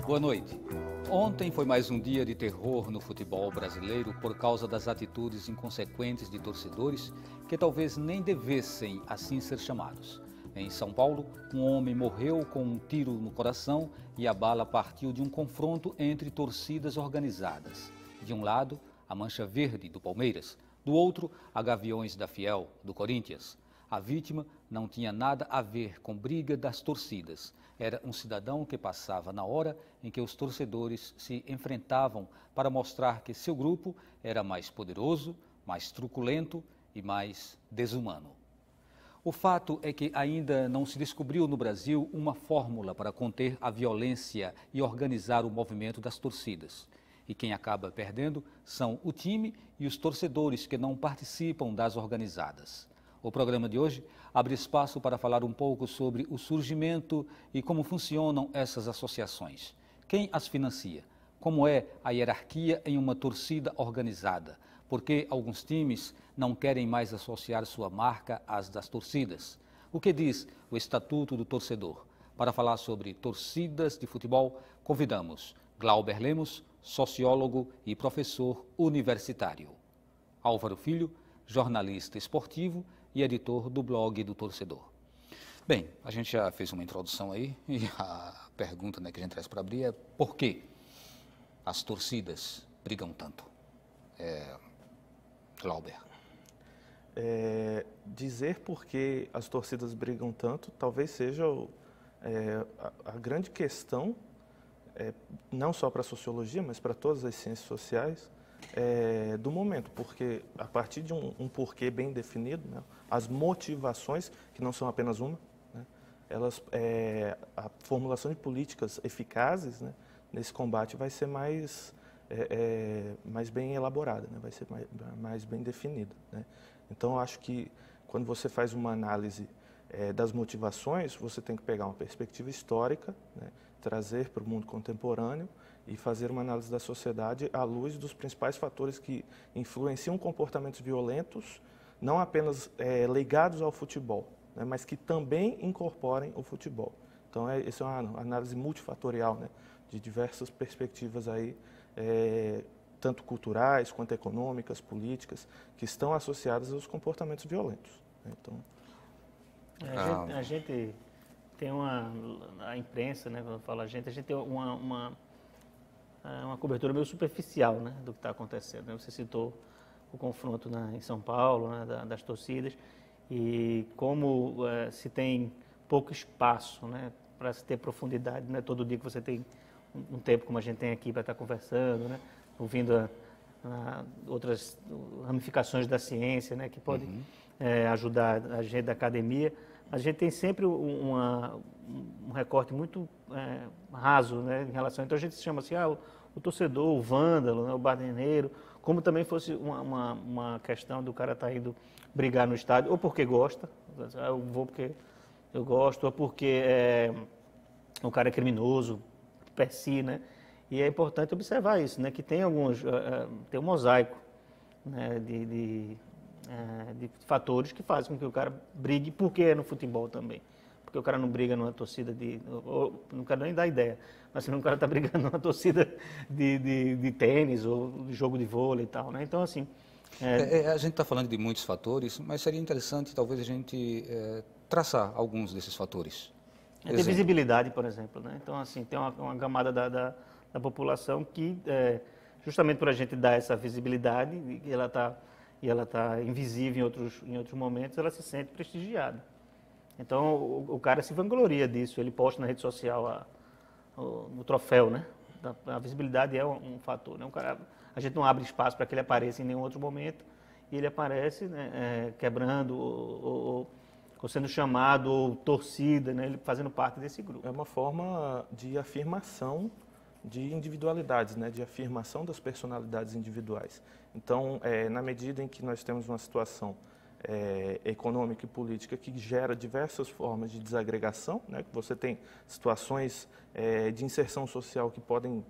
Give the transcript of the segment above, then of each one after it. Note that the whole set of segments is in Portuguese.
Boa noite. Ontem foi mais um dia de terror no futebol brasileiro por causa das atitudes inconsequentes de torcedores que talvez nem devessem assim ser chamados. Em São Paulo, um homem morreu com um tiro no coração e a bala partiu de um confronto entre torcidas organizadas. De um lado, a Mancha Verde, do Palmeiras, do outro, a Gaviões da Fiel, do Corinthians. A vítima não tinha nada a ver com briga das torcidas. Era um cidadão que passava na hora em que os torcedores se enfrentavam para mostrar que seu grupo era mais poderoso, mais truculento e mais desumano. O fato é que ainda não se descobriu no Brasil uma fórmula para conter a violência e organizar o movimento das torcidas. E quem acaba perdendo são o time e os torcedores que não participam das organizadas. O programa de hoje abre espaço para falar um pouco sobre o surgimento e como funcionam essas associações. Quem as financia? Como é a hierarquia em uma torcida organizada? Por que alguns times não querem mais associar sua marca às das torcidas? O que diz o Estatuto do Torcedor? Para falar sobre torcidas de futebol, convidamos Glauber Lemos, sociólogo e professor universitário. Álvaro Filho, jornalista esportivo e editor do blog do Torcedor. Bem, a gente já fez uma introdução aí e a pergunta que a gente traz para abrir é por que as torcidas brigam tanto? Glauber. Dizer por que as torcidas brigam tanto talvez seja a grande questão, não só para a sociologia, mas para todas as ciências sociais, do momento, porque a partir de um porquê bem definido, né, as motivações, que não são apenas uma, né, a formulação de políticas eficazes, né, nesse combate vai ser mais bem elaborada, né, vai ser mais bem definida, né. Então, eu acho que quando você faz uma análise das motivações, você tem que pegar uma perspectiva histórica, né, trazer para o mundo contemporâneo e fazer uma análise da sociedade à luz dos principais fatores que influenciam comportamentos violentos, não apenas ligados ao futebol, né, mas que também incorporem o futebol. Então, essa é uma análise multifatorial, né, de diversas perspectivas aí, tanto culturais quanto econômicas, políticas, que estão associadas aos comportamentos violentos, né. Então, a gente tem a imprensa, né, quando fala a gente tem uma cobertura meio superficial, né, do que está acontecendo, né? Você citou o confronto em São Paulo, né, das torcidas, e como se tem pouco espaço, né, para se ter profundidade, né, todo dia que você tem um tempo como a gente tem aqui para estar conversando, né, ouvindo outras ramificações da ciência, né, que podem ajudar a gente da academia. A gente tem sempre um recorte muito raso, né, em relação. Então a gente se chama assim, o torcedor, o vândalo, né, o baderneiro, como também fosse uma questão do cara estar indo brigar no estádio, ou porque gosta, eu vou porque eu gosto, ou porque o cara é criminoso, per si, né? E é importante observar isso, né, que tem tem um mosaico, né, de fatores que fazem com que o cara brigue, porque é no futebol também. Porque o cara não briga numa torcida não quero nem dar ideia, mas se o cara está brigando numa torcida de tênis ou de jogo de vôlei e tal, né? Então, assim... A gente está falando de muitos fatores, mas seria interessante talvez a gente traçar alguns desses fatores. Tem visibilidade, por exemplo, né? Então, assim, tem uma camada da população que, justamente por a gente dar essa visibilidade, e ela está invisível em outros momentos, ela se sente prestigiada. Então, o cara se vangloria disso, ele posta na rede social o troféu, né? A visibilidade é um fator, né? A gente não abre espaço para que ele apareça em nenhum outro momento, e ele aparece, né, quebrando ou sendo chamado, ou torcida, né, ele fazendo parte desse grupo. É uma forma de afirmação de individualidades, né, de afirmação das personalidades individuais. Então, na medida em que nós temos uma situação econômica e política que gera diversas formas de desagregação, né, que você tem situações de inserção social que podem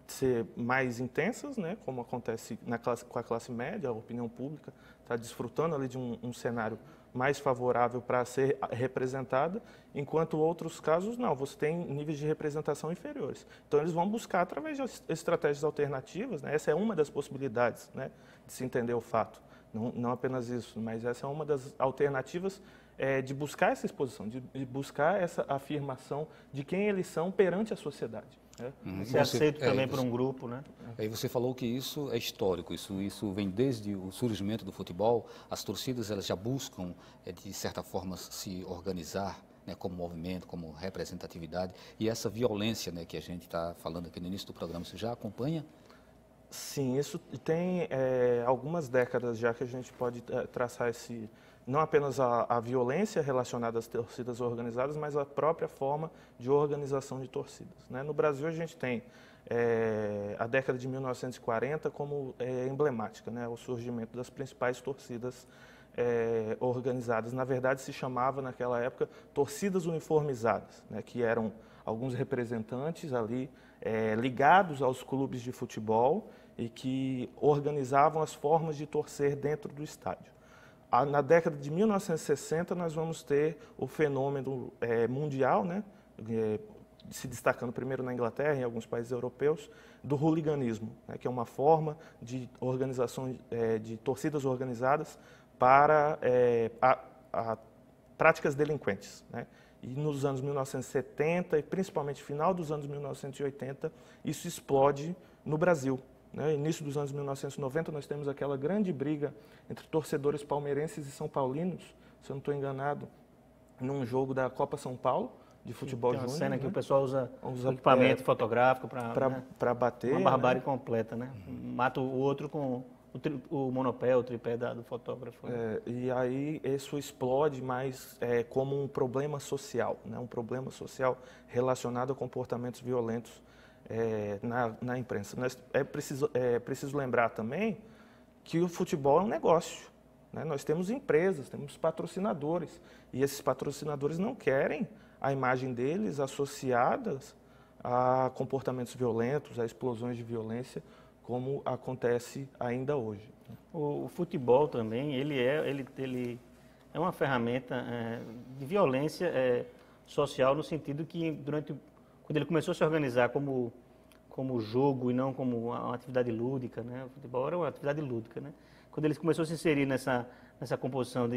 ser mais intensas, né, como acontece com a classe média, a opinião pública está desfrutando ali de um cenário mais favorável para ser representada, enquanto outros casos não, você tem níveis de representação inferiores. Então eles vão buscar através de estratégias alternativas, né? Essa é uma das possibilidades, né, de se entender o fato. Não apenas isso, mas essa é uma das alternativas de buscar essa exposição, de buscar essa afirmação de quem eles são perante a sociedade. Ser aceito também por um grupo, né? Aí você falou que isso é histórico, isso vem desde o surgimento do futebol. As torcidas elas já buscam, de certa forma, se organizar, né, como movimento, como representatividade. E essa violência, né, que a gente está falando aqui no início do programa, você já acompanha? Sim, isso tem algumas décadas já que a gente pode traçar não apenas a violência relacionada às torcidas organizadas, mas a própria forma de organização de torcidas, né? No Brasil, a gente tem a década de 1940 como emblemática, né? O surgimento das principais torcidas organizadas. Na verdade, se chamava naquela época torcidas uniformizadas, né? Que eram alguns representantes ali ligados aos clubes de futebol e que organizavam as formas de torcer dentro do estádio. Na década de 1960, nós vamos ter o fenômeno mundial, né, se destacando primeiro na Inglaterra e em alguns países europeus, do hooliganismo, né, que é uma forma de organização de torcidas organizadas para práticas delinquentes, né? E nos anos 1970 e principalmente final dos anos 1980, isso explode no Brasil. No início dos anos 1990, nós temos aquela grande briga entre torcedores palmeirenses e são paulinos, se eu não estou enganado, num jogo da Copa São Paulo, de futebol júnior. Tem uma cena, né, que o pessoal usa equipamento fotográfico para bater. Uma barbárie, né, completa, né? Mata o outro com o monopé, o tripé do fotógrafo. E aí isso explode mais como um problema social, né? Um problema social relacionado a comportamentos violentos na imprensa. É preciso lembrar também que o futebol é um negócio, né? Nós temos empresas, temos patrocinadores, e esses patrocinadores não querem a imagem deles associadas a comportamentos violentos, a explosões de violência, como acontece ainda hoje. O futebol também, ele é uma ferramenta de violência social, no sentido que quando ele começou a se organizar como jogo e não como uma atividade lúdica, né? O futebol era uma atividade lúdica, né? Quando ele começou a se inserir nessa composição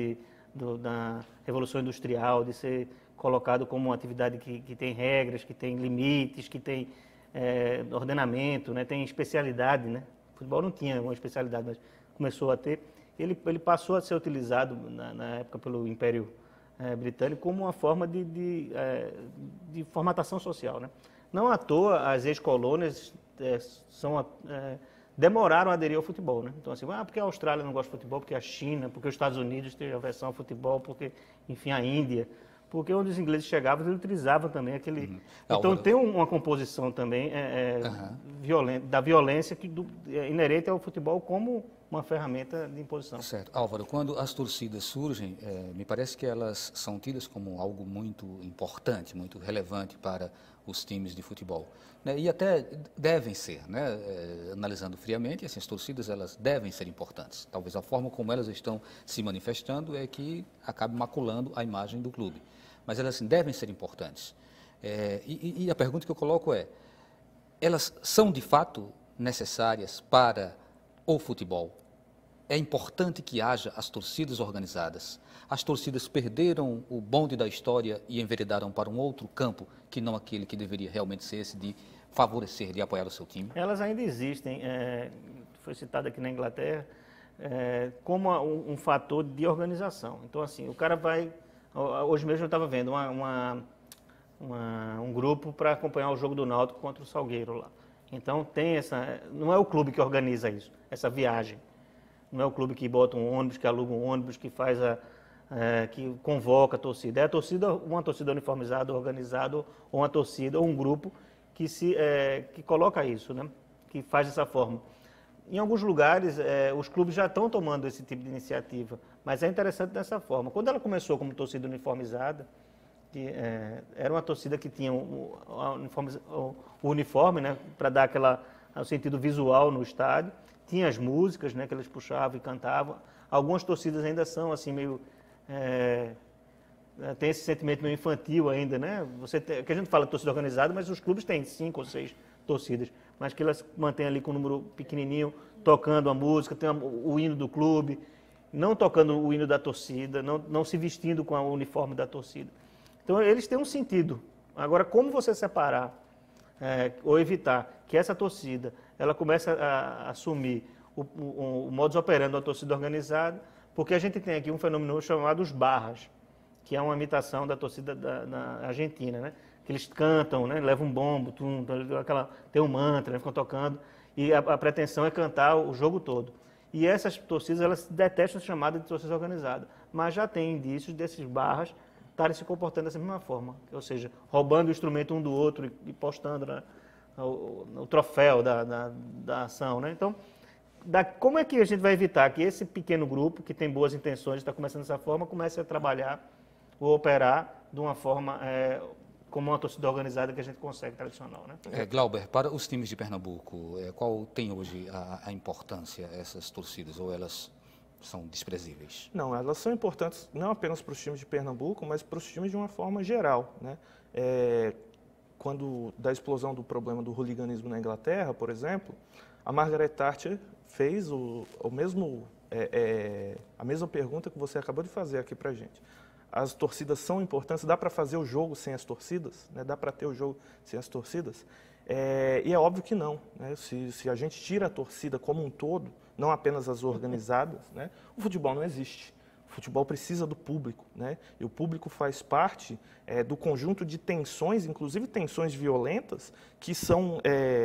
da Revolução Industrial, de ser colocado como uma atividade que tem regras, que tem limites, que tem ordenamento, né? Tem especialidade, né? O futebol não tinha uma especialidade, mas começou a ter. Ele passou a ser utilizado na época pelo Império Britânico como uma forma de formatação social, né? Não à toa as ex-colônias demoraram a aderir ao futebol, né? Então, assim, porque a Austrália não gosta de futebol, porque a China, porque os Estados Unidos têm aversão ao futebol, porque, enfim, a Índia, porque onde os ingleses chegavam, eles utilizavam também aquele... Então, tem uma composição também da violência inerente ao futebol como uma ferramenta de imposição. Certo. Álvaro, quando as torcidas surgem, me parece que elas são tidas como algo muito importante, muito relevante para os times de futebol, né? E até devem ser, né? Analisando friamente, essas torcidas elas devem ser importantes. Talvez a forma como elas estão se manifestando é que acabe maculando a imagem do clube. Mas elas devem ser importantes. E a pergunta que eu coloco elas são de fato necessárias para o futebol? É importante que haja as torcidas organizadas. As torcidas perderam o bonde da história e enveredaram para um outro campo, que não aquele que deveria realmente ser esse de favorecer, de apoiar o seu time? Elas ainda existem. Foi citado aqui na Inglaterra como um fator de organização. Então, assim, o cara vai... Hoje mesmo eu estava vendo um grupo para acompanhar o jogo do Náutico contra o Salgueiro lá. Então, não é o clube que organiza isso, essa viagem. Não é o clube que bota um ônibus, que aluga um ônibus, que faz que convoca a torcida. É uma torcida uniformizada, organizada, ou uma torcida, ou um grupo que coloca isso, né? Que faz dessa forma. Em alguns lugares, os clubes já estão tomando esse tipo de iniciativa, mas é interessante dessa forma. Quando ela começou como torcida uniformizada, era uma torcida que tinha o uniforme, né, para dar o sentido visual no estádio, tinha as músicas, né, que eles puxavam e cantavam. Algumas torcidas ainda são assim meio tem esse sentimento meio infantil ainda, né? Que a gente fala de torcida organizada, mas os clubes têm 5 ou 6 torcidas, mas que elas mantêm ali com um número pequenininho, tocando a música, tem o hino do clube, não tocando o hino da torcida, não se vestindo com o uniforme da torcida. Então, eles têm um sentido. Agora, como você separar ou evitar que essa torcida ela comece a assumir o modus operandi da torcida organizada, porque a gente tem aqui um fenômeno chamado os barras, que é uma imitação da torcida na Argentina, né? Que eles cantam, né? Levam um bombo, tem um mantra, né? Ficam tocando, e a pretensão é cantar o jogo todo. E essas torcidas, elas detestam ser chamadas de torcida organizada, mas já tem indícios desses barras estarem se comportando dessa mesma forma, ou seja, roubando o instrumento um do outro e postando, né, o troféu da ação, né? Então, como é que a gente vai evitar que esse pequeno grupo, que tem boas intenções, está começando dessa forma, comece a trabalhar ou operar de uma forma como uma torcida organizada que a gente consegue tradicional, né? Glauber, para os times de Pernambuco, qual tem hoje a importância essas torcidas, ou elas são desprezíveis? Não, elas são importantes não apenas para os times de Pernambuco, mas para os times de uma forma geral, né? Quando da explosão do problema do hooliganismo na Inglaterra, por exemplo, a Margaret Thatcher fez a mesma pergunta que você acabou de fazer aqui para a gente. As torcidas são importantes? Dá para fazer o jogo sem as torcidas? Né? Dá para ter o jogo sem as torcidas? E é óbvio que não. Né? Se a gente tira a torcida como um todo, não apenas as organizadas, né? O futebol não existe. O futebol precisa do público, né? E o público faz parte do conjunto de tensões, inclusive tensões violentas, que são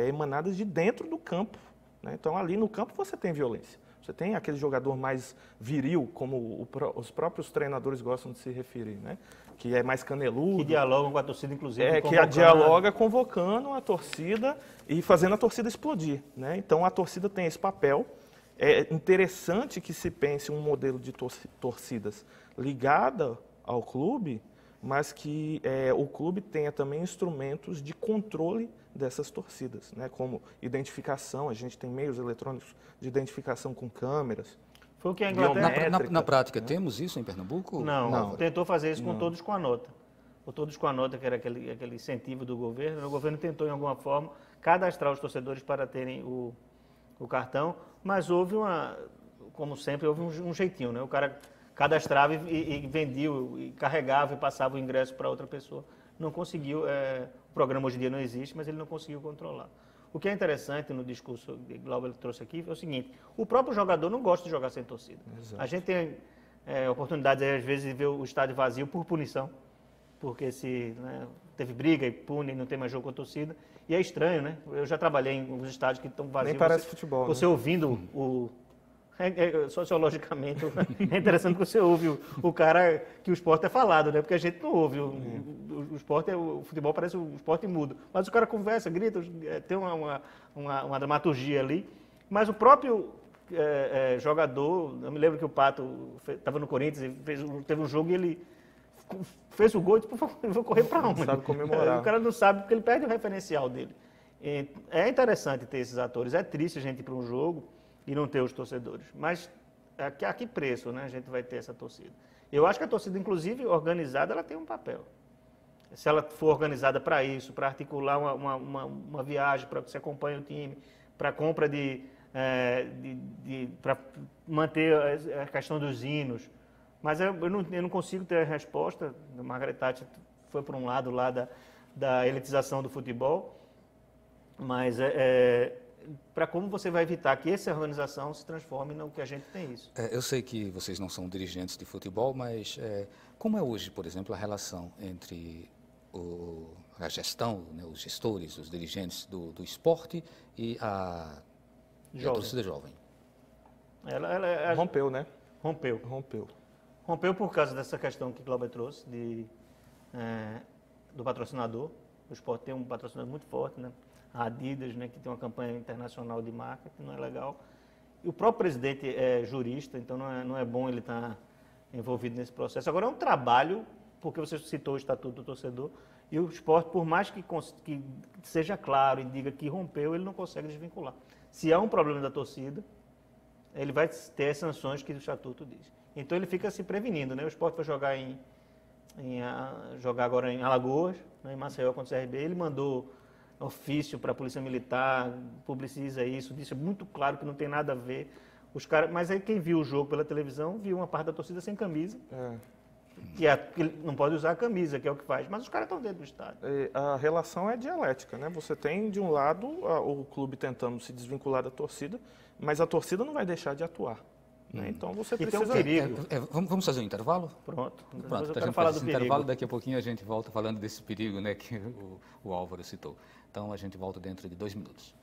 emanadas de dentro do campo, né? Então, ali no campo você tem violência. Você tem aquele jogador mais viril, como os próprios treinadores gostam de se referir, né? Que é mais caneludo. Que dialogam com a torcida, inclusive. Que dialoga convocando a torcida e fazendo a torcida explodir, né? Então, a torcida tem esse papel. É interessante que se pense um modelo de torcidas ligada ao clube, mas que o clube tenha também instrumentos de controle dessas torcidas, né? Como identificação, a gente tem meios eletrônicos de identificação com câmeras. Foi o que a Inglaterra... Na prática, né? Temos isso em Pernambuco? Não. Tentou fazer isso com Todos com a Nota. O Todos com a Nota, que era aquele incentivo do governo, o governo tentou, em alguma forma, cadastrar os torcedores para terem o cartão, mas houve como sempre, houve um jeitinho, né? O cara cadastrava e vendia, e carregava e passava o ingresso para outra pessoa. Não conseguiu, o programa hoje em dia não existe, mas ele não conseguiu controlar. O que é interessante no discurso que o Glauber trouxe aqui é o seguinte: o próprio jogador não gosta de jogar sem torcida. Exato. A gente tem oportunidades, às vezes, de ver o estádio vazio por punição, porque teve briga e pune, não tem mais jogo com a torcida. E é estranho, né? Eu já trabalhei em alguns estádios que estão vazios. Nem parece futebol. Você, né? Ouvindo sociologicamente, é interessante que você ouve o cara que o esporte é falado, né? Porque a gente não ouve. O esporte, o futebol parece o esporte mudo. Mas o cara conversa, grita, tem uma dramaturgia ali. Mas o próprio jogador, eu me lembro que o Pato estava no Corinthians, teve um jogo e ele fez o gol e disse: por favor, eu vou correr para onde? Não sabe comemorar. O cara não sabe porque ele perde o referencial dele. É interessante ter esses atores. É triste a gente ir para um jogo e não ter os torcedores. Mas a que preço, né, a gente vai ter essa torcida? Eu acho que a torcida, inclusive organizada, ela tem um papel. Se ela for organizada para isso, para articular uma viagem, para que você acompanhe o time, para compra para manter a questão dos hinos. Mas eu não consigo ter a resposta. A Margaret Thatcher foi para um lado lá da elitização do futebol, mas para como você vai evitar que essa organização se transforme no que a gente tem isso. Eu sei que vocês não são dirigentes de futebol, mas como é hoje, por exemplo, a relação entre a gestão, né, os gestores, os dirigentes do esporte e a torcida jovem? Rompeu, né? Rompeu por causa dessa questão que o Glauber trouxe, do patrocinador. O esporte tem um patrocinador muito forte, né? A Adidas, né, que tem uma campanha internacional de marca, que não é legal. E o próprio presidente é jurista, então não é bom ele estar envolvido nesse processo. Agora, é um trabalho, porque você citou o Estatuto do Torcedor, e o esporte, por mais que seja claro e diga que rompeu, ele não consegue desvincular. Se há um problema da torcida, ele vai ter as sanções que o Estatuto diz. Então ele fica se prevenindo, né? O Sport vai jogar jogar agora em Alagoas, né, em Maceió contra o CRB, ele mandou ofício para a Polícia Militar, publiciza isso, disse muito claro que não tem nada a ver. Os caras, mas aí quem viu o jogo pela televisão, viu uma parte da torcida sem camisa, que não pode usar a camisa, que é o que faz, mas os caras estão dentro do estádio. A relação é dialética, né? Você tem, de um lado, o clube tentando se desvincular da torcida, mas a torcida não vai deixar de atuar. Né? Então você precisa... Tem um perigo. Vamos fazer um intervalo? Pronto. Pronto, a gente faz esse intervalo, daqui a pouquinho a gente volta falando desse perigo, né, que o Álvaro citou. Então a gente volta dentro de 2 minutos.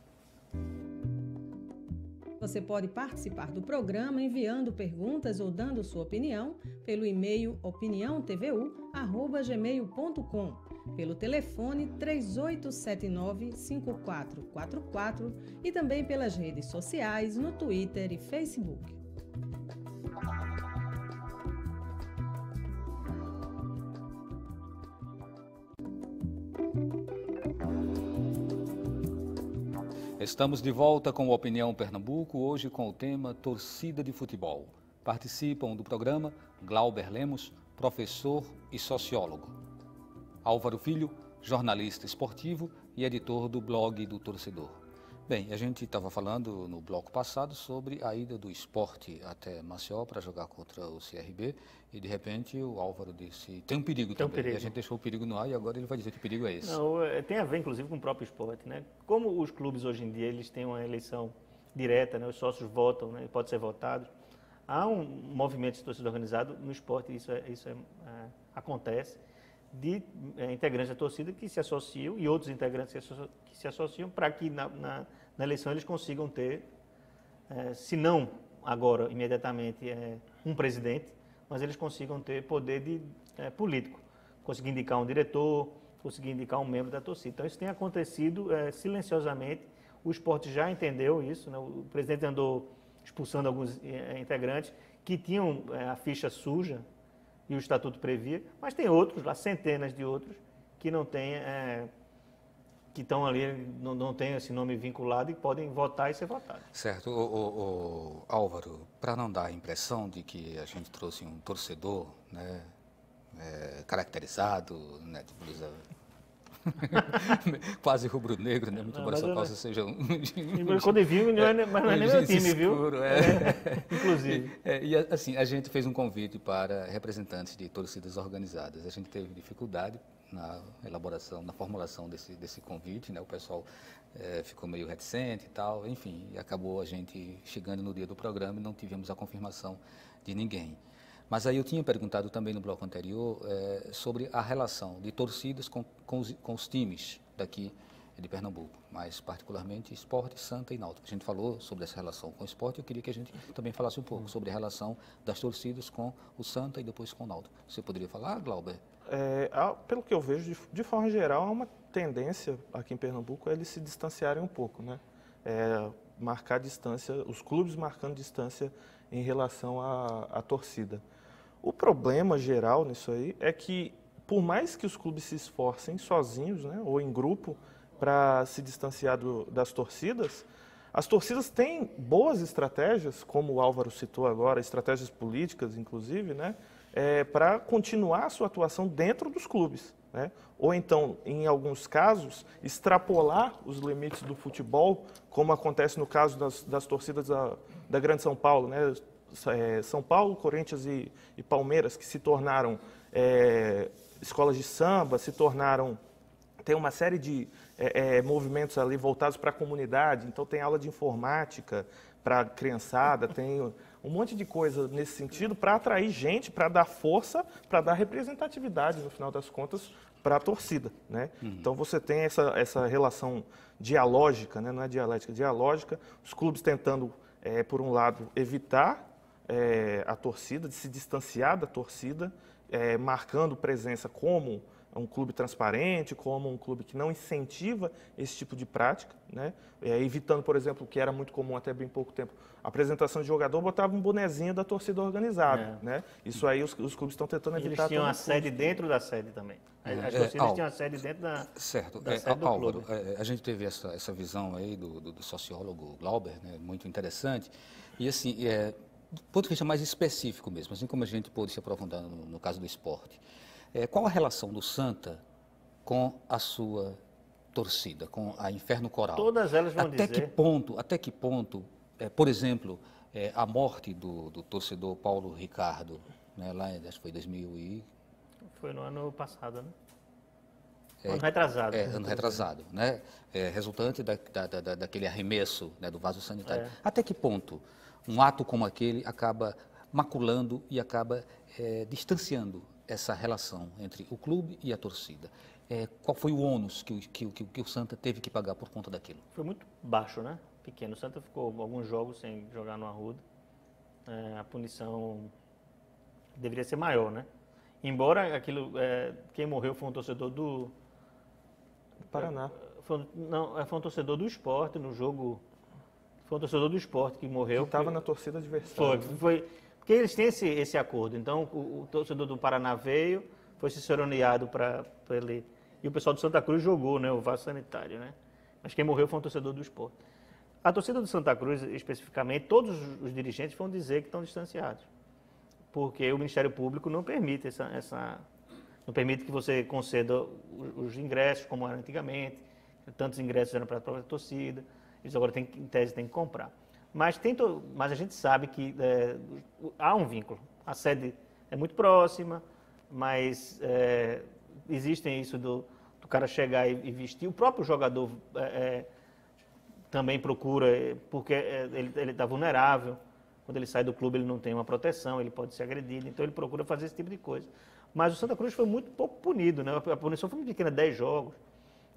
Você pode participar do programa enviando perguntas ou dando sua opinião pelo e-mail opiniãotvu@gmail.com, pelo telefone 3879-5444 e também pelas redes sociais no Twitter e Facebook. Estamos de volta com o Opinião Pernambuco, hoje com o tema Torcida de Futebol. Participam do programa Glauber Lemos, professor e sociólogo. Álvaro Filho, jornalista esportivo e editor do blog do Torcedor. Bem, a gente estava falando no bloco passado sobre a ida do Sport até Maceió para jogar contra o CRB e de repente o Álvaro disse, tem um perigo também. Perigo. E a gente deixou o perigo no ar e agora ele vai dizer que perigo é esse. Não, tem a ver inclusive com o próprio esporte, né? Como os clubes hoje em dia eles têm uma eleição direta, né? Os sócios votam, né? Pode ser votado. Há um movimento de torcida organizado no esporte, isso acontece, de integrantes da torcida que se associam e outros integrantes que se associam para que na eleição eles consigam ter, se não agora, imediatamente, um presidente, mas eles consigam ter poder político, conseguir indicar um diretor, conseguir indicar um membro da torcida. Então isso tem acontecido silenciosamente, o esporte já entendeu isso, né? O presidente andou expulsando alguns integrantes que tinham a ficha suja, e o Estatuto previa, mas tem outros, lá centenas de outros, que não têm, que estão ali, não têm esse nome vinculado e podem votar e ser votados. Certo. Álvaro, para não dar a impressão de que a gente trouxe um torcedor, né, caracterizado, né, de blusa quase rubro-negro, né? Muito embora essa calça seja um... Quando eu vi, mas não é nem meu time, escuro, viu? Inclusive. E assim, a gente fez um convite para representantes de torcidas organizadas. A gente teve dificuldade na elaboração, na formulação desse convite, né? O pessoal ficou meio reticente e tal, enfim, e acabou a gente chegando no dia do programa e não tivemos a confirmação de ninguém. Mas aí eu tinha perguntado também no bloco anterior sobre a relação de torcidas com os times daqui de Pernambuco, mais particularmente Sport, Santa e Náutico. A gente falou sobre essa relação com o Sport, eu queria que a gente também falasse um pouco sobre a relação das torcidas com o Santa e depois com o Náutico. Você poderia falar, Glauber? Pelo que eu vejo, de forma geral, há uma tendência aqui em Pernambuco a eles se distanciarem um pouco, né? Marcar distância, os clubes marcando distância em relação à torcida. O problema geral nisso aí é que, por mais que os clubes se esforcem sozinhos, né, ou em grupo, para se distanciar das torcidas, as torcidas têm boas estratégias, como o Álvaro citou agora, estratégias políticas, inclusive, né, para continuar a sua atuação dentro dos clubes. Né? Ou então, em alguns casos, extrapolar os limites do futebol, como acontece no caso das torcidas da Grande São Paulo, né? São Paulo, Corinthians e Palmeiras, que se tornaram escolas de samba, tem uma série de movimentos ali voltados para a comunidade, então tem aula de informática para a criançada, tem um monte de coisa nesse sentido para atrair gente, para dar força, para dar representatividade, no final das contas, para a torcida. Né? Então você tem essa relação dialógica, né? Não é dialética, dialógica, os clubes tentando, por um lado, evitar a torcida, de se distanciar da torcida, marcando presença como um clube transparente, como um clube que não incentiva esse tipo de prática, né? Evitando, por exemplo, o que era muito comum até bem pouco tempo, a apresentação de jogador botava um bonezinho da torcida organizada. Né? Isso aí os clubes estão tentando evitar. Eles tinham a sede dentro da sede também. As torcidas tinham a sede dentro da sede do Álvaro, clube. A gente teve essa visão aí do sociólogo Glauber, né? Muito interessante. E assim, do ponto de vista mais específico mesmo, assim como a gente pôde se aprofundar no caso do esporte, qual a relação do Santa com a sua torcida, com a Inferno Coral? Todas elas vão dizer... Até que ponto, por exemplo, a morte do torcedor Paulo Ricardo, né, lá, acho que foi 2000 e... Foi no ano passado, né? Ano retrasado. Ano retrasado, né? Resultante daquele arremesso, né, do vaso sanitário. Até que ponto um ato como aquele acaba maculando e acaba distanciando essa relação entre o clube e a torcida? Qual foi o ônus que o Santa teve que pagar por conta daquilo? Foi muito baixo, né? Pequeno. O Santa ficou alguns jogos sem jogar no Arruda. A punição deveria ser maior, né? Embora aquilo, quem morreu foi um torcedor do Paraná. Foi um torcedor do Sport no jogo. Foi um torcedor do Sport que morreu. Estava na torcida adversária. Foi. Porque eles têm esse acordo. Então, o torcedor do Paraná veio, foi ciceroneado para ele. E o pessoal do Santa Cruz jogou, né? O vaso sanitário, né? Mas quem morreu foi um torcedor do Sport. A torcida do Santa Cruz, especificamente, todos os dirigentes vão dizer que estão distanciados. Porque o Ministério Público não permite não permite que você conceda os ingressos, como era antigamente. Tantos ingressos eram para a própria torcida. Eles agora, em tese, têm que comprar. Mas a gente sabe que há um vínculo. A sede é muito próxima, mas existem isso do cara chegar e vestir. O próprio jogador também procura, porque ele está vulnerável. Quando ele sai do clube, ele não tem uma proteção, ele pode ser agredido. Então, ele procura fazer esse tipo de coisa. Mas o Santa Cruz foi muito pouco punido, né? A punição foi muito pequena, 10 jogos,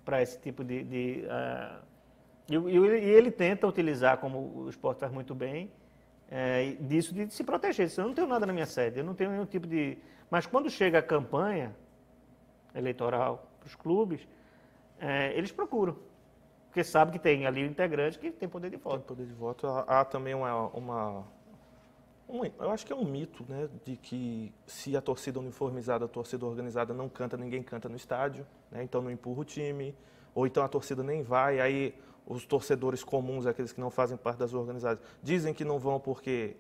para esse tipo de E ele tenta utilizar, como o Sport faz muito bem, disso de se proteger. Eu não tenho nada na minha sede, eu não tenho nenhum tipo de... Mas quando chega a campanha eleitoral para os clubes, eles procuram. Porque sabem que tem ali o integrante que tem poder de voto. Tem poder de voto. Há também eu acho que é um mito, né, de que se a torcida uniformizada, a torcida organizada não canta, ninguém canta no estádio, né, então não empurra o time, ou então a torcida nem vai, aí os torcedores comuns, aqueles que não fazem parte das organizadas, dizem que não vão porque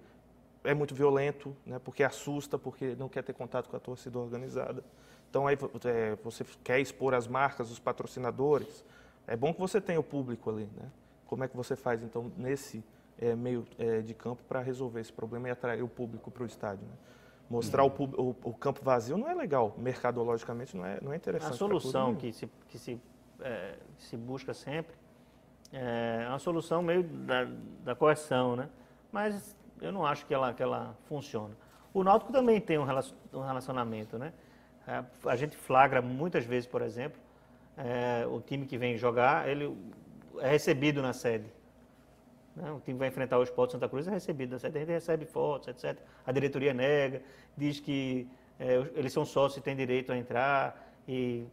é muito violento, né, porque assusta, porque não quer ter contato com a torcida organizada. Então aí você quer expor as marcas, os patrocinadores, é bom que você tenha o público ali, né? Como é que você faz, então, nesse meio de campo para resolver esse problema e atrair o público para o estádio, né? Mostrar o campo vazio não é legal, mercadologicamente não é interessante. A solução que se busca sempre é uma solução meio da coerção, né? Mas eu não acho que ela funciona. O Náutico também tem um relacionamento, né? A gente flagra muitas vezes, por exemplo, o time que vem jogar, ele é recebido na sede. Né? O time vai enfrentar o Sport Santa Cruz, é recebido na sede, a gente recebe fotos, etc. A diretoria nega, diz que eles são sócios e têm direito a entrar e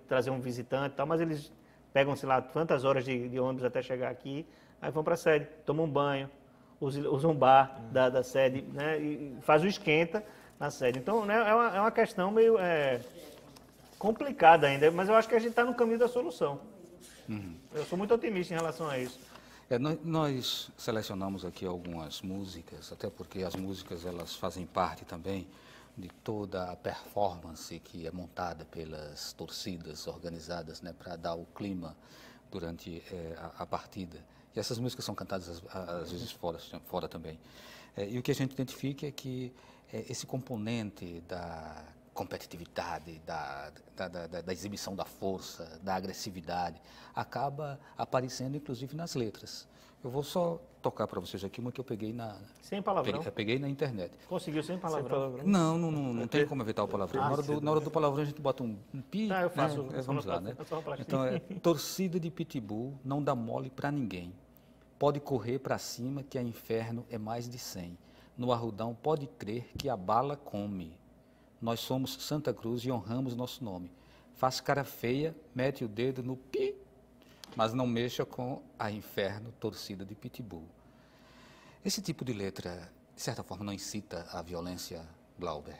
trazer um visitante e tal, mas eles pegam, sei lá, quantas horas de ônibus até chegar aqui, aí vão para a sede, tomam um banho, usam um bar da sede, né? E faz o esquenta na sede. Então, né, é uma questão meio complicada ainda, mas eu acho que a gente está no caminho da solução. Eu sou muito otimista em relação a isso. Nós selecionamos aqui algumas músicas, até porque as músicas elas fazem parte também de toda a performance que é montada pelas torcidas organizadas, né, para dar o clima durante a partida. E essas músicas são cantadas às vezes fora também. E o que a gente identifica é que esse componente da competitividade, da exibição da força, da agressividade, acaba aparecendo inclusive nas letras. Eu vou só tocar para vocês aqui uma que eu peguei Sem palavrão? Peguei na internet. Conseguiu sem palavrão? Não tem como evitar o palavrão. Na hora do palavrão a gente bota um pi, eu faço. Né? Vamos lá, né? Então torcida de pitbull não dá mole para ninguém. Pode correr para cima que a inferno é mais de 100. No Arrudão pode crer que a bala come. Nós somos Santa Cruz e honramos nosso nome. Faz cara feia, mete o dedo no pi, mas não mexa com a inferno torcida de pitbull. Esse tipo de letra, de certa forma, não incita a violência, Glauber?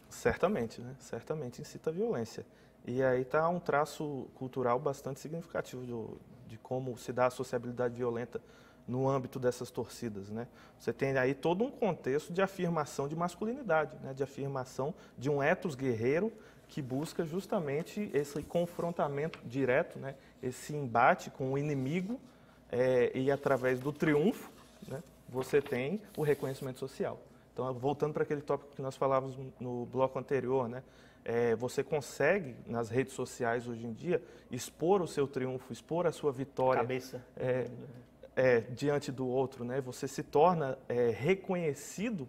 Certamente, né? Certamente incita a violência. E aí está um traço cultural bastante significativo de como se dá a sociabilidade violenta no âmbito dessas torcidas, né? Você tem aí todo um contexto de afirmação de masculinidade, né? De afirmação de um ethos guerreiro que busca justamente esse confrontamento direto, né? Esse embate com o inimigo e através do triunfo, né? Você tem o reconhecimento social. Então, voltando para aquele tópico que nós falávamos no bloco anterior, né? Você consegue, nas redes sociais hoje em dia, expor o seu triunfo, expor a sua vitória. Cabeça. Diante do outro, né? Você se torna reconhecido,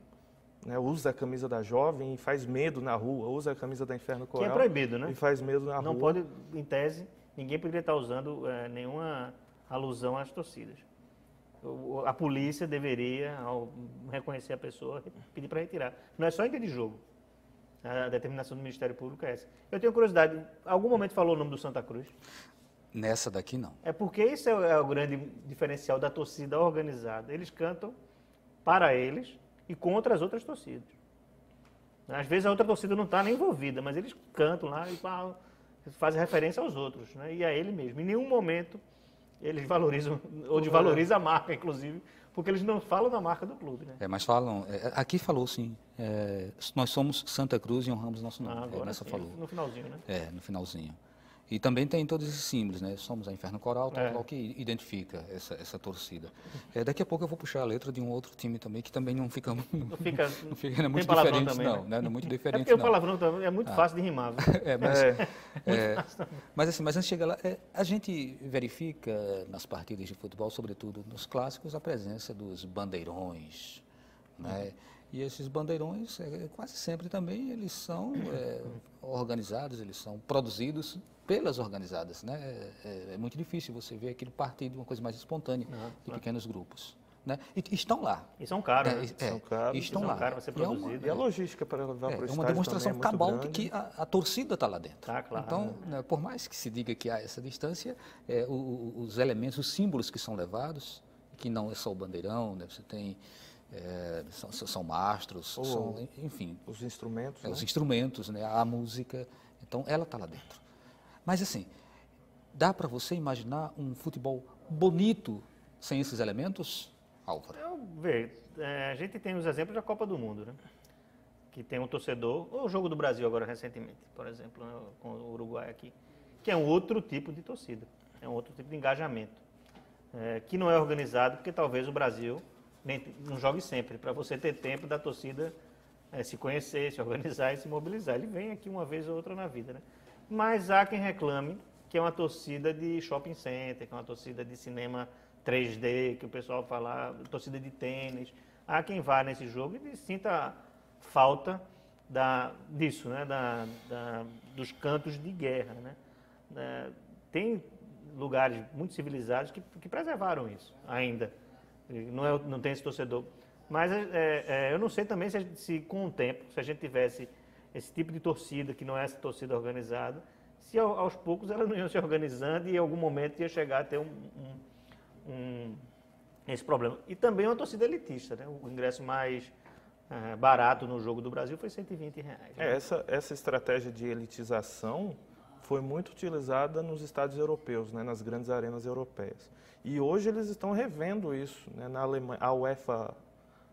né? Usa a camisa da Jovem e faz medo na rua, usa a camisa da Inferno Coral. Que é proibido, né? E faz medo na rua. Não pode, em tese, ninguém poderia estar usando nenhuma alusão às torcidas. A polícia deveria, ao reconhecer a pessoa, pedir para retirar. Não é só em dia de jogo. A determinação do Ministério Público é essa. Eu tenho curiosidade, algum momento falou o nome do Santa Cruz? Nessa daqui, não. É porque isso é o grande diferencial da torcida organizada. Eles cantam para eles e contra as outras torcidas. Às vezes a outra torcida não está nem envolvida, mas eles cantam lá e fazem referência aos outros, né? E a ele mesmo. Em nenhum momento eles valorizam, ou desvalorizam a marca, inclusive, porque eles não falam da marca do clube, né? Mas falam, aqui falou sim, nós somos Santa Cruz e honramos nosso nome. Agora Nessa sim, falou. no finalzinho, né? No finalzinho. E também tem todos esses símbolos, né? Somos a Inferno Coral, tal, que identifica essa torcida. Daqui a pouco eu vou puxar a letra de um outro time também, que também não fica muito diferente, também, não, né? Não é muito diferente, porque o palavrão também é muito fácil de rimar. Mas assim, mas antes de chegar lá, a gente verifica nas partidas de futebol, sobretudo nos clássicos, a presença dos bandeirões, né? E esses bandeirões, quase sempre também, eles são organizados, eles são produzidos pelas organizadas, né? É muito difícil você ver aquilo partir de uma coisa mais espontânea, de pequenos grupos, né? E estão lá. E são caros, né? São caros. Estão lá. Para ser produzido. E a logística para levar para o estádio é uma demonstração também é muito cabal de grande. que a torcida está lá dentro. Tá, claro. Então, né, por mais que se diga que há essa distância, os elementos, os símbolos que são levados, que não é só o bandeirão, né? Você tem... são mastros, enfim. Os instrumentos. Né? Os instrumentos, né? A música. Então, ela está lá dentro. Mas, assim, dá para você imaginar um futebol bonito sem esses elementos, Álvaro? A gente tem os exemplos da Copa do Mundo, né? Que tem um torcedor, ou o Jogo do Brasil agora recentemente, por exemplo, né? Com o Uruguai aqui, que é um outro tipo de torcida, é um outro tipo de engajamento, que não é organizado, porque talvez o Brasil não jogue sempre, para você ter tempo da torcida se conhecer, se organizar e se mobilizar. Ele vem aqui uma vez ou outra na vida, né? Mas há quem reclame que é uma torcida de shopping center, que é uma torcida de cinema 3D, que o pessoal fala, torcida de tênis. Há quem vá nesse jogo e sinta falta disso, né? Dos cantos de guerra, né? Tem lugares muito civilizados que preservaram isso ainda. Não tem esse torcedor. Mas eu não sei também se com o tempo, se a gente tivesse esse tipo de torcida, que não é essa torcida organizada, se aos poucos elas não iam se organizando e em algum momento ia chegar a ter esse problema. E também uma torcida elitista, né? O ingresso mais barato no Jogo do Brasil foi R$120. Né? Essa estratégia de elitização foi muito utilizada nos estádios europeus, né? Nas grandes arenas europeias. E hoje eles estão revendo isso, né? Na Alemanha, a UEFA,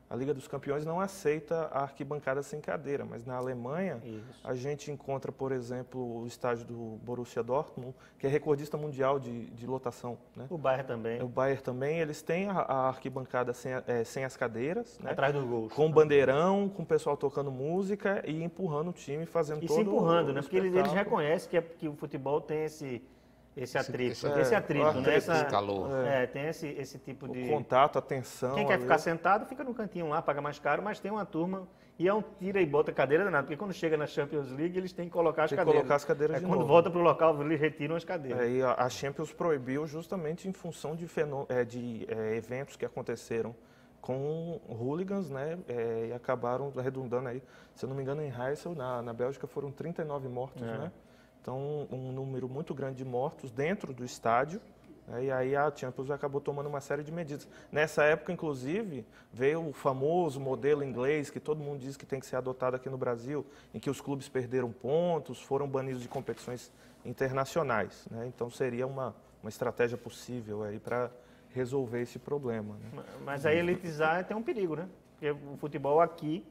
a Liga dos Campeões, não aceita a arquibancada sem cadeira, mas na Alemanha a gente encontra, por exemplo, o estádio do Borussia Dortmund, que é recordista mundial de lotação. Né? O Bayern também. O Bayern também, eles têm a arquibancada sem as cadeiras, né? Atrás do gol. Com bandeirão, com o pessoal tocando música e empurrando o time, fazendo todo o empurrando, né? Porque eles reconhecem que o futebol tem esse atrito, né? Esse calor. Tem esse tipo de... O contato, a tensão. Quem quer ficar sentado, fica no cantinho lá, paga mais caro, mas tem uma turma e é um tira e bota cadeira danado, porque quando chega na Champions League, eles têm que colocar as cadeiras. Tem que colocar as cadeiras de novo. Quando volta para o local, eles retiram as cadeiras. E a Champions proibiu justamente em função de eventos que aconteceram com hooligans, né? E acabaram redundando aí, se eu não me engano, em Heysel, na Bélgica, foram 39 mortos, né? Então, um número muito grande de mortos dentro do estádio, né? E aí a Champions acabou tomando uma série de medidas. Nessa época, inclusive, veio o famoso modelo inglês, que todo mundo diz que tem que ser adotado aqui no Brasil, em que os clubes perderam pontos, foram banidos de competições internacionais, né? Então, seria uma estratégia possível aí para resolver esse problema, né? Mas aí elitizar tem um perigo, né? Porque o futebol aqui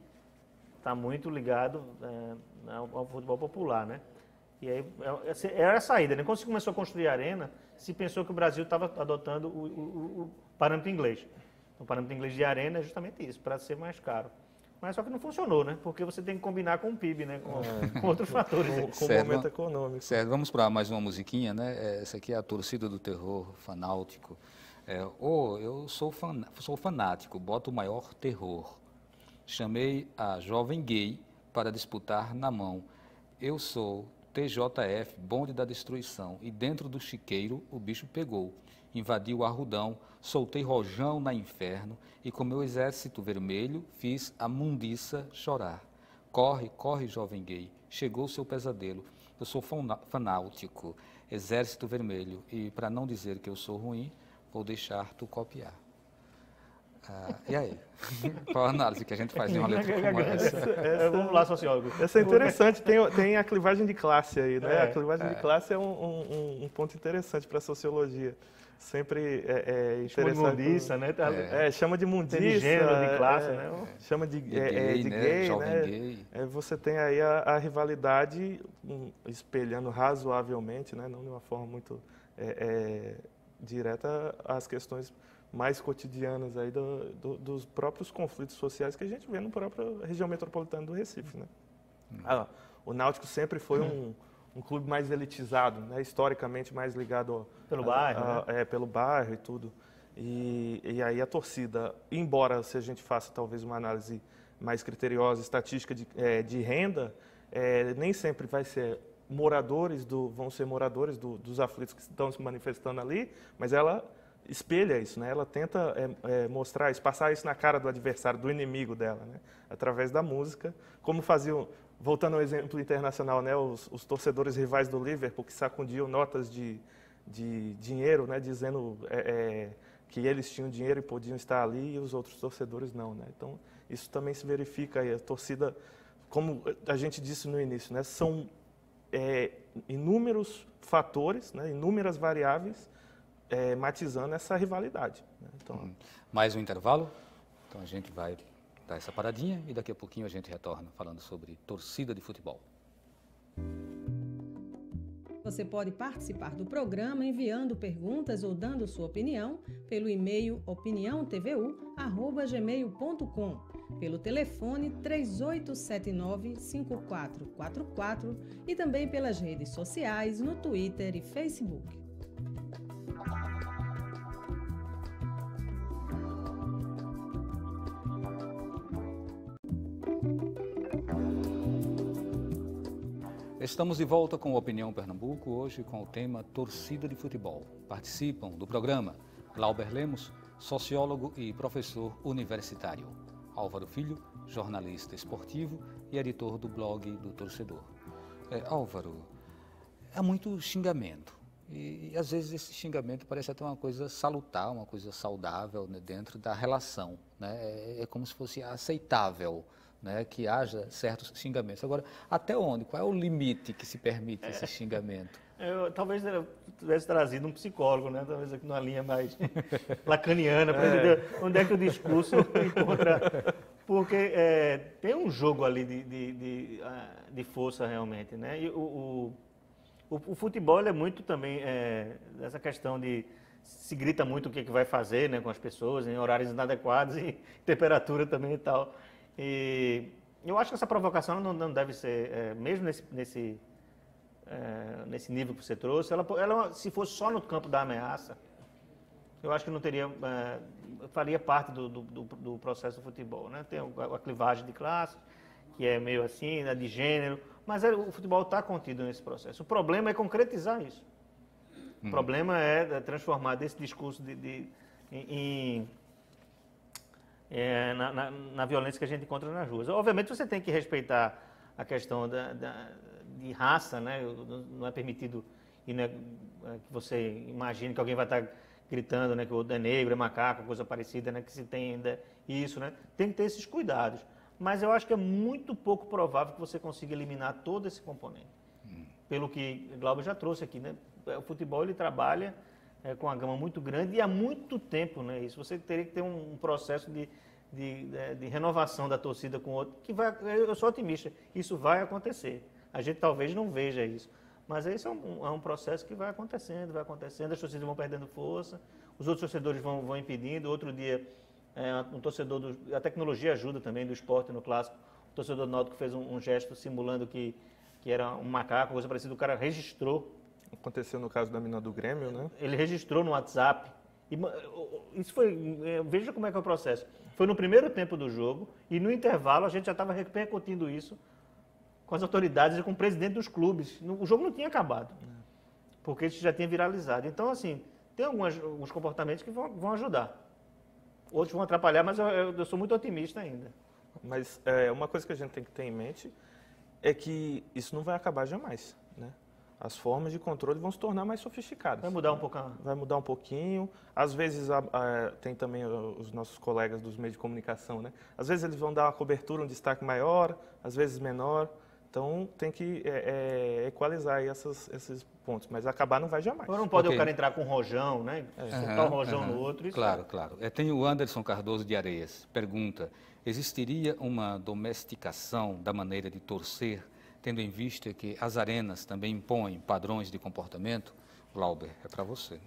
está muito ligado ao futebol popular, né? E aí era a saída, né? Quando se começou a construir a arena, se pensou que o Brasil estava adotando o parâmetro inglês. O parâmetro inglês de arena é justamente isso, para ser mais caro. Mas só que não funcionou, né? Porque você tem que combinar com o PIB, né? Com outros fatores. Com o momento econômico. Certo, vamos para mais uma musiquinha, né? Essa aqui é a Torcida do Terror, Fanáutico. Eu sou fanático, boto o maior terror. Chamei a jovem gay para disputar na mão. Eu sou TJF, bonde da destruição, e dentro do chiqueiro o bicho pegou. Invadi o arrudão, soltei rojão na inferno, e com meu exército vermelho fiz a mundiça chorar. Corre, corre, jovem gay, chegou o seu pesadelo. Eu sou fanáutico, exército vermelho, e para não dizer que eu sou ruim, vou deixar tu copiar. E aí? Qual a análise que a gente faz em uma letra como essa? Vamos lá, sociólogo. Essa é interessante, tem a clivagem de classe aí, né? A clivagem de classe é um ponto interessante para a sociologia. Sempre é interessante. Chama de mundiça, né? Chama de mundiça. De gênero, de classe, né? Chama de gay, gay, jovem né? gay. Você tem aí a rivalidade espelhando razoavelmente, né? Não de uma forma muito direta, as questões mais cotidianas aí dos próprios conflitos sociais que a gente vê na própria região metropolitana do Recife, né? O Náutico sempre foi um clube mais elitizado, né? Historicamente mais ligado pelo bairro, né? Pelo bairro e tudo. E aí a torcida, embora se a gente faça talvez uma análise mais criteriosa, estatística de renda, nem sempre vão ser moradores dos aflitos que estão se manifestando ali, mas ela espelha isso, né? Ela tenta mostrar isso, passar isso na cara do adversário, do inimigo dela, né? Através da música, como faziam, voltando ao exemplo internacional, né? Os torcedores rivais do Liverpool que sacudiam notas de dinheiro, né? Dizendo que eles tinham dinheiro e podiam estar ali e os outros torcedores não, né? Então isso também se verifica aí, a torcida, como a gente disse no início, né? São inúmeros fatores, né? Inúmeras variáveis matizando essa rivalidade, né? Então, mais um intervalo, então a gente vai dar essa paradinha e daqui a pouquinho a gente retorna falando sobre torcida de futebol. Você pode participar do programa enviando perguntas ou dando sua opinião pelo e-mail opiniãotvu@gmail.com, pelo telefone 3879-5444 e também pelas redes sociais no Twitter e Facebook. Estamos de volta com o Opinião Pernambuco, hoje com o tema Torcida de Futebol. Participam do programa Glauber Lemos, sociólogo e professor universitário. Álvaro Filho, jornalista esportivo e editor do blog do Torcedor. Álvaro, é muito xingamento. E às vezes esse xingamento parece até uma coisa salutar, uma coisa saudável, né, dentro da relação, né? É como se fosse aceitável, né, que haja certos xingamentos. Agora, até onde? Qual é o limite que se permite esse xingamento? Talvez eu tivesse trazido um psicólogo, né? Talvez aqui numa linha mais lacaniana, para entender onde é que o discurso encontra. Porque tem um jogo ali de força realmente, né? E o futebol é muito também essa questão de se grita muito o que vai fazer, né, com as pessoas em horários inadequados e temperatura também e tal. E eu acho que essa provocação não deve ser, mesmo nesse nível que você trouxe, ela se fosse só no campo da ameaça, eu acho que não teria, faria parte do processo do futebol, né? Tem a clivagem de classe, que é meio assim, né, de gênero, mas o futebol está contido nesse processo. O problema é concretizar isso. O problema é transformar desse discurso na violência que a gente encontra nas ruas. Obviamente você tem que respeitar a questão de raça, né? Não é permitido que você imagine que alguém vai estar gritando, né, que o outro é negro, é macaco, coisa parecida, né, que se tem ainda isso, né? Tem que ter esses cuidados. Mas eu acho que é muito pouco provável que você consiga eliminar todo esse componente. Pelo que o Glauber já trouxe aqui, né? O futebol ele trabalha com uma gama muito grande e há muito tempo, né? Isso você teria que ter um processo de renovação da torcida com outro, eu sou otimista, isso vai acontecer. A gente talvez não veja isso, mas esse é um processo que vai acontecendo, as torcidas vão perdendo força, os outros torcedores vão impedindo. Outro dia, um torcedor, a tecnologia ajuda também do esporte no clássico, o torcedor do Náutico fez um gesto simulando que era um macaco, coisa parecida, o cara registrou. Aconteceu no caso da mina do Grêmio, né? Ele registrou no WhatsApp. Isso foi, veja como é que é o processo. Foi no primeiro tempo do jogo e no intervalo a gente já estava repercutindo isso com as autoridades e com o presidente dos clubes. O jogo não tinha acabado, porque isso já tinha viralizado. Então, assim, tem alguns comportamentos que vão ajudar. Outros vão atrapalhar, mas eu sou muito otimista ainda. Mas uma coisa que a gente tem que ter em mente é que isso não vai acabar jamais, né? As formas de controle vão se tornar mais sofisticadas. Vai mudar um pouco. Vai mudar um pouquinho. Às vezes tem também os nossos colegas dos meios de comunicação, né? Às vezes eles vão dar uma cobertura, um destaque maior, às vezes menor. Então tem que equalizar aí esses pontos. Mas acabar não vai jamais. Agora não pode o cara entrar com um rojão, né? Soltar um rojão no outro. Isso claro. Tem o Anderson Cardoso de Areias. Pergunta: existiria uma domesticação da maneira de torcer, tendo em vista que as arenas também impõem padrões de comportamento? Glauber, é para você.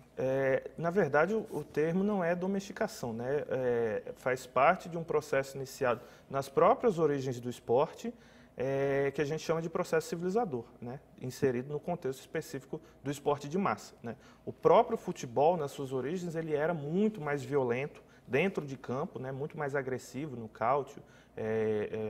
Na verdade, o termo não é domesticação, né? Faz parte de um processo iniciado nas próprias origens do esporte, que a gente chama de processo civilizador, né? Inserido no contexto específico do esporte de massa, né? O próprio futebol, nas suas origens, ele era muito mais violento dentro de campo, né? Muito mais agressivo, no cáutio.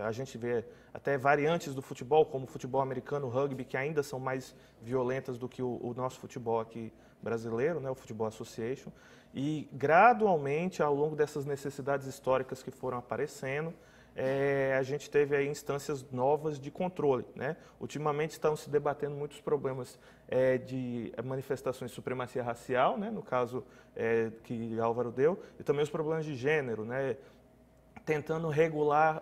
A gente vê até variantes do futebol, como o futebol americano, o rugby, que ainda são mais violentas do que o nosso futebol aqui brasileiro, né? O Futebol Association. E gradualmente, ao longo dessas necessidades históricas que foram aparecendo, a gente teve aí instâncias novas de controle, né? Ultimamente estão se debatendo muitos problemas de manifestações de supremacia racial, né? No caso que Álvaro deu, e também os problemas de gênero, né? Tentando regular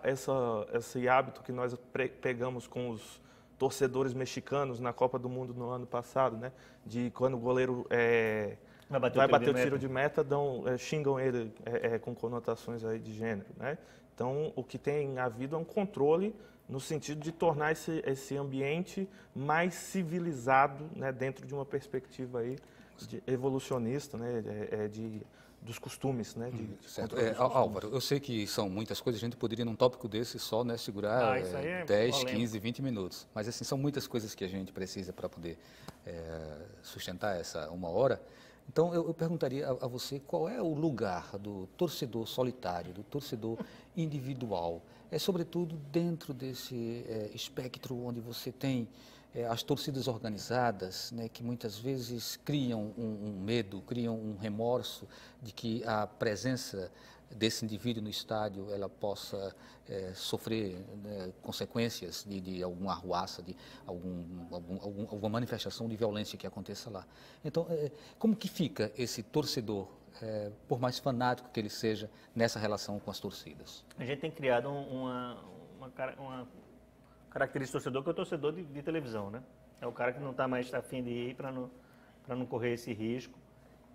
esse hábito que nós pegamos com os torcedores mexicanos na Copa do Mundo no ano passado, né? De quando o goleiro vai bater o tiro de meta, xingam ele com conotações aí de gênero, né? Então, o que tem havido é um controle no sentido de tornar esse ambiente mais civilizado, né, dentro de uma perspectiva aí evolucionista, né, dos costumes, né? Certo. Álvaro, eu sei que são muitas coisas, a gente poderia num tópico desse só, né, segurar 10, 15, 20 minutos. Mas assim, são muitas coisas que a gente precisa para poder sustentar essa uma hora. Então, eu perguntaria a você qual é o lugar do torcedor solitário, do torcedor individual, sobretudo dentro desse espectro onde você tem as torcidas organizadas, né, que muitas vezes criam um medo, criam um remorso de que a presença desse indivíduo no estádio ela possa sofrer, né, consequências de alguma arruaça, de alguma manifestação de violência que aconteça lá. Então, como que fica esse torcedor, por mais fanático que ele seja, nessa relação com as torcidas? A gente tem criado uma característica do torcedor, que é o torcedor de televisão, né? É o cara que não está mais a fim de ir para não correr esse risco.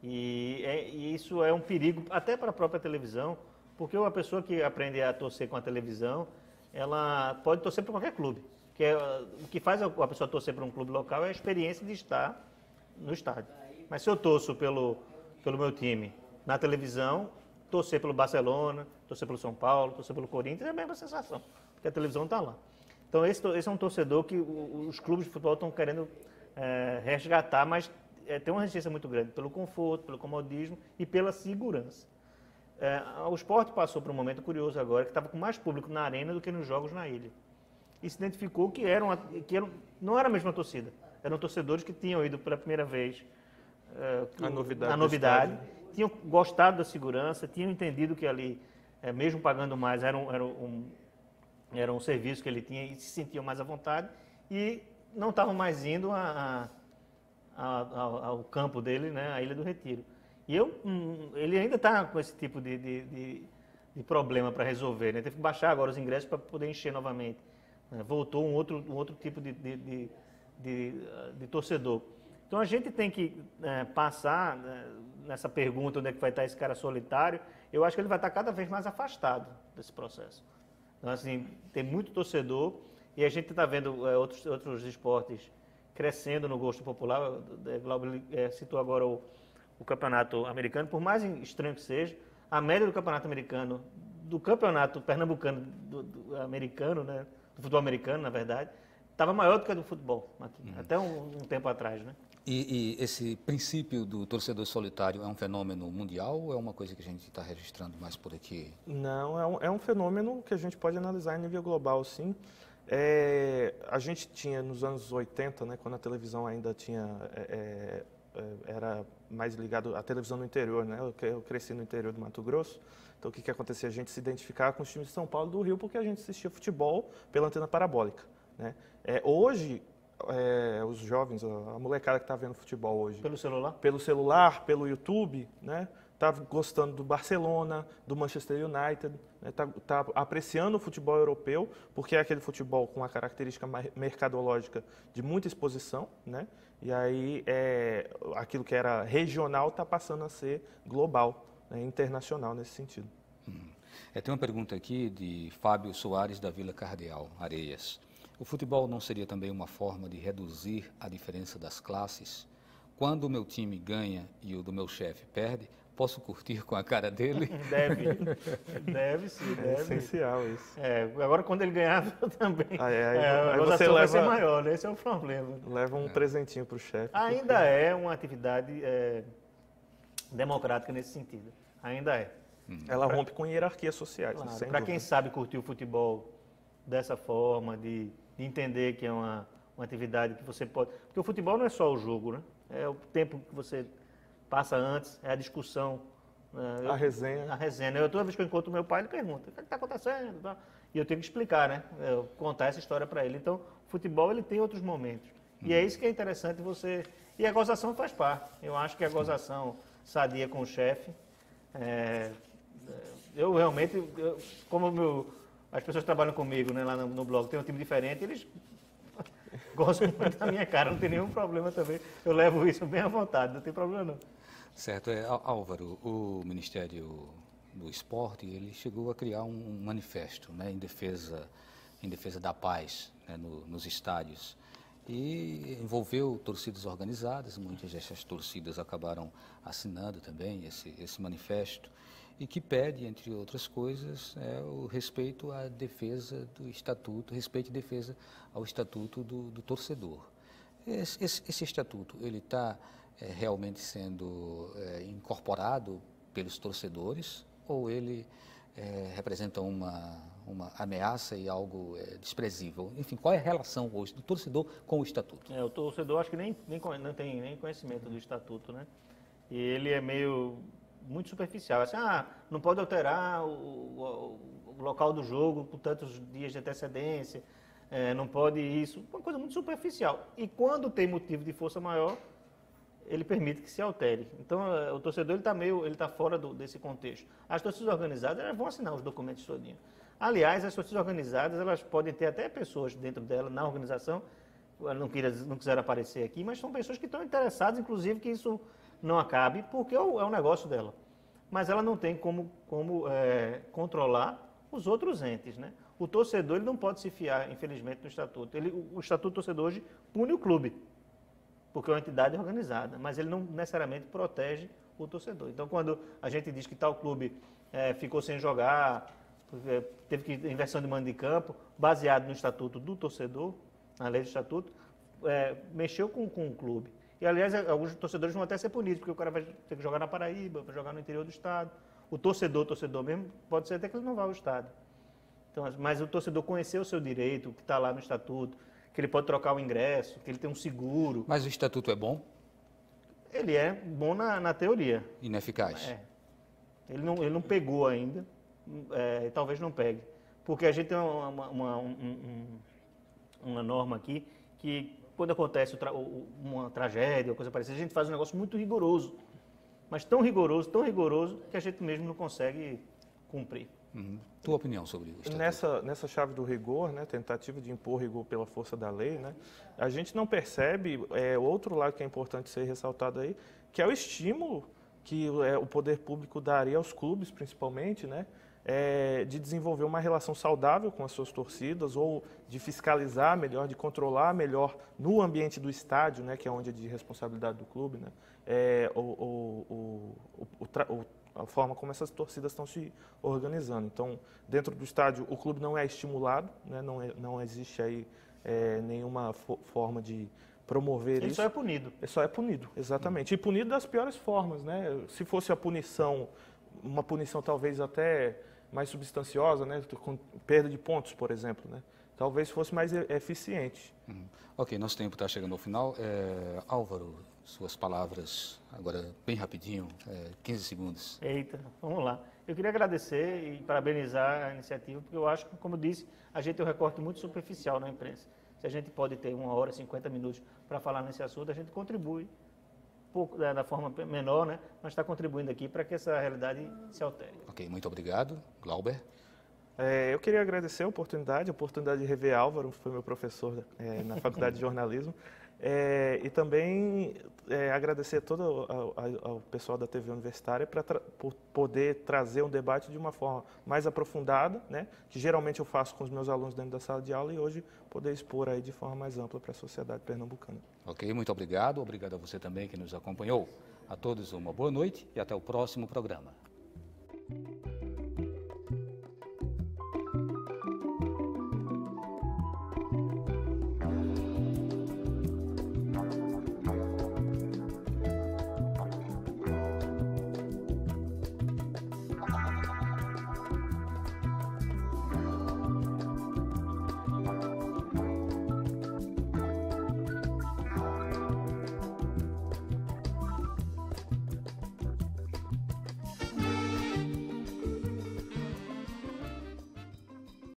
E isso é um perigo até para a própria televisão, porque uma pessoa que aprende a torcer com a televisão, ela pode torcer para qualquer clube. O que faz a pessoa torcer para um clube local é a experiência de estar no estádio. Mas se eu torço pelo meu time na televisão, torcer pelo Barcelona, torcer pelo São Paulo, torcer pelo Corinthians, é a mesma sensação, porque a televisão está lá. Então esse é um torcedor que os clubes de futebol estão querendo resgatar, mas tem uma resistência muito grande pelo conforto, pelo comodismo e pela segurança. O esporte passou por um momento curioso agora, que estava com mais público na arena do que nos jogos na ilha. E se identificou que não era a mesma torcida. Eram torcedores que tinham ido pela primeira vez a novidade, tinham gostado da segurança, tinham entendido que ali, mesmo pagando mais, era um serviço que ele tinha e se sentiam mais à vontade e não estavam mais indo ao campo dele, né, a Ilha do Retiro. E ele ainda está com esse tipo de problema para resolver, né? Teve que baixar agora os ingressos para poder encher novamente. Voltou um outro tipo de torcedor. Então a gente tem que passar nessa pergunta onde é que vai estar esse cara solitário. Eu acho que ele vai estar cada vez mais afastado desse processo. Então, assim, tem muito torcedor e a gente está vendo outros esportes crescendo no gosto popular. O Glauber citou agora o campeonato americano, por mais estranho que seja, a média do campeonato americano, do campeonato pernambucano, do americano, né, do futebol americano, na verdade, estava maior do que a do futebol aqui, até um tempo atrás, né? E esse princípio do torcedor solitário é um fenômeno mundial ou é uma coisa que a gente está registrando mais por aqui? Não, é um fenômeno que a gente pode analisar em nível global, sim. A gente tinha nos anos 80, né, quando a televisão ainda era mais ligado à televisão no interior, né? Eu cresci no interior do Mato Grosso, então o que acontecia? A gente se identificava com os times de São Paulo e do Rio porque a gente assistia futebol pela antena parabólica, né? Hoje, os jovens, a molecada que está vendo futebol hoje... Pelo celular? Pelo celular, pelo YouTube, né? Está gostando do Barcelona, do Manchester United, está, né? Tá apreciando o futebol europeu, porque é aquele futebol com a característica mercadológica de muita exposição, né? E aí aquilo que era regional está passando a ser global, né? Internacional nesse sentido. Tem uma pergunta aqui de Fábio Soares, da Vila Cardeal, Areias. O futebol não seria também uma forma de reduzir a diferença das classes? Quando o meu time ganha e o do meu chefe perde, posso curtir com a cara dele? Deve sim, deve. É essencial isso. Agora quando ele ganhar também, aí você leva, vai ser maior, né? Esse é o problema. Leva um presentinho para o chefe. Ainda é uma atividade democrática nesse sentido, ainda é. Ela rompe com hierarquias sociais. Claro, para quem sabe curtir o futebol dessa forma, de entender que é uma atividade que você pode... Porque o futebol não é só o jogo, né? É o tempo que você passa antes, é a discussão. A resenha. A resenha. Toda vez que eu encontro meu pai, ele pergunta, o que está acontecendo? E eu tenho que explicar, né? Contar essa história para ele. Então, o futebol ele tem outros momentos. E é isso que é interessante você... E a gozação faz parte. Eu acho que a gozação sadia com o chefe... Eu realmente, como as pessoas que trabalham comigo, né, lá no blog, tem um time diferente, eles gostam muito da minha cara, não tem nenhum problema também. Eu levo isso bem à vontade, não tem problema não. Certo. Álvaro, o Ministério do Esporte, ele chegou a criar um manifesto, né, em defesa da paz, né, nos estádios. E envolveu torcidas organizadas, muitas dessas torcidas acabaram assinando também esse manifesto, e que pede, entre outras coisas, o respeito à defesa do estatuto, respeito e defesa ao estatuto do torcedor. Esse estatuto, ele está realmente sendo incorporado pelos torcedores ou ele representa uma ameaça e algo desprezível? Enfim, qual é a relação hoje do torcedor com o estatuto? O torcedor acho que não tem nem conhecimento do estatuto, né? E ele é muito superficial. Assim, não pode alterar o local do jogo por tantos dias de antecedência, não pode isso, uma coisa muito superficial. E quando tem motivo de força maior, ele permite que se altere. Então, o torcedor ele está fora desse contexto. As torcidas organizadas elas vão assinar os documentos todinhos. Aliás, as torcidas organizadas elas podem ter até pessoas dentro dela, na organização, não quiseram aparecer aqui, mas são pessoas que estão interessadas, inclusive, que isso não acabe, porque é um negócio dela. Mas ela não tem como controlar os outros entes, né? O torcedor ele não pode se fiar, infelizmente, no estatuto. O estatuto do torcedor hoje pune o clube, porque é uma entidade organizada, mas ele não necessariamente protege o torcedor. Então, quando a gente diz que tal clube ficou sem jogar, teve que inversão de mando de campo, baseado no estatuto do torcedor, na lei do estatuto, mexeu com o clube. E, aliás, alguns torcedores vão até ser punidos, porque o cara vai ter que jogar na Paraíba, vai jogar no interior do estado. O torcedor mesmo, pode ser até que ele não vá ao estado. Então, mas o torcedor conhecer o seu direito, o que está lá no estatuto, que ele pode trocar o ingresso, que ele tem um seguro. Mas o estatuto é bom? Ele é bom na teoria. Ineficaz? Ele não pegou ainda, e talvez não pegue. Porque a gente tem uma norma aqui que, quando acontece uma tragédia ou coisa parecida, a gente faz um negócio muito rigoroso. Mas tão rigoroso, que a gente mesmo não consegue cumprir. Tua opinião sobre o estatuto? Nessa chave do rigor, né, tentativa de impor rigor pela força da lei, né, a gente não percebe outro lado que é importante ser ressaltado aí, que é o estímulo que o poder público daria aos clubes, principalmente, né, de desenvolver uma relação saudável com as suas torcidas ou de fiscalizar melhor, de controlar melhor no ambiente do estádio, né, que é onde é de responsabilidade do clube, né, a forma como essas torcidas estão se organizando. Então, dentro do estádio, o clube não é estimulado, né, não existe aí nenhuma forma de promover isso. Ele só é punido. Ele só é punido, exatamente. E punido das piores formas, né? Se fosse a punição, uma punição talvez até mais substanciosa, né, com perda de pontos, por exemplo, né, talvez fosse mais eficiente. Ok, nosso tempo está chegando ao final. Álvaro, suas palavras, agora bem rapidinho, 15 segundos. Eita, vamos lá. Eu queria agradecer e parabenizar a iniciativa, porque eu acho que, como eu disse, a gente tem um recorte muito superficial na imprensa. Se a gente pode ter 1 hora, 50 minutos para falar nesse assunto, a gente contribui pouco da forma menor, né? Mas está contribuindo aqui para que essa realidade se altere. Ok, muito obrigado. Glauber? Eu queria agradecer a oportunidade de rever Álvaro, que foi meu professor na Faculdade de Jornalismo, e também agradecer todo ao pessoal da TV Universitária por poder trazer um debate de uma forma mais aprofundada, né, que geralmente eu faço com os meus alunos dentro da sala de aula, e hoje poder expor aí de forma mais ampla para a sociedade pernambucana. Ok, muito obrigado. Obrigado a você também que nos acompanhou. A todos uma boa noite e até o próximo programa.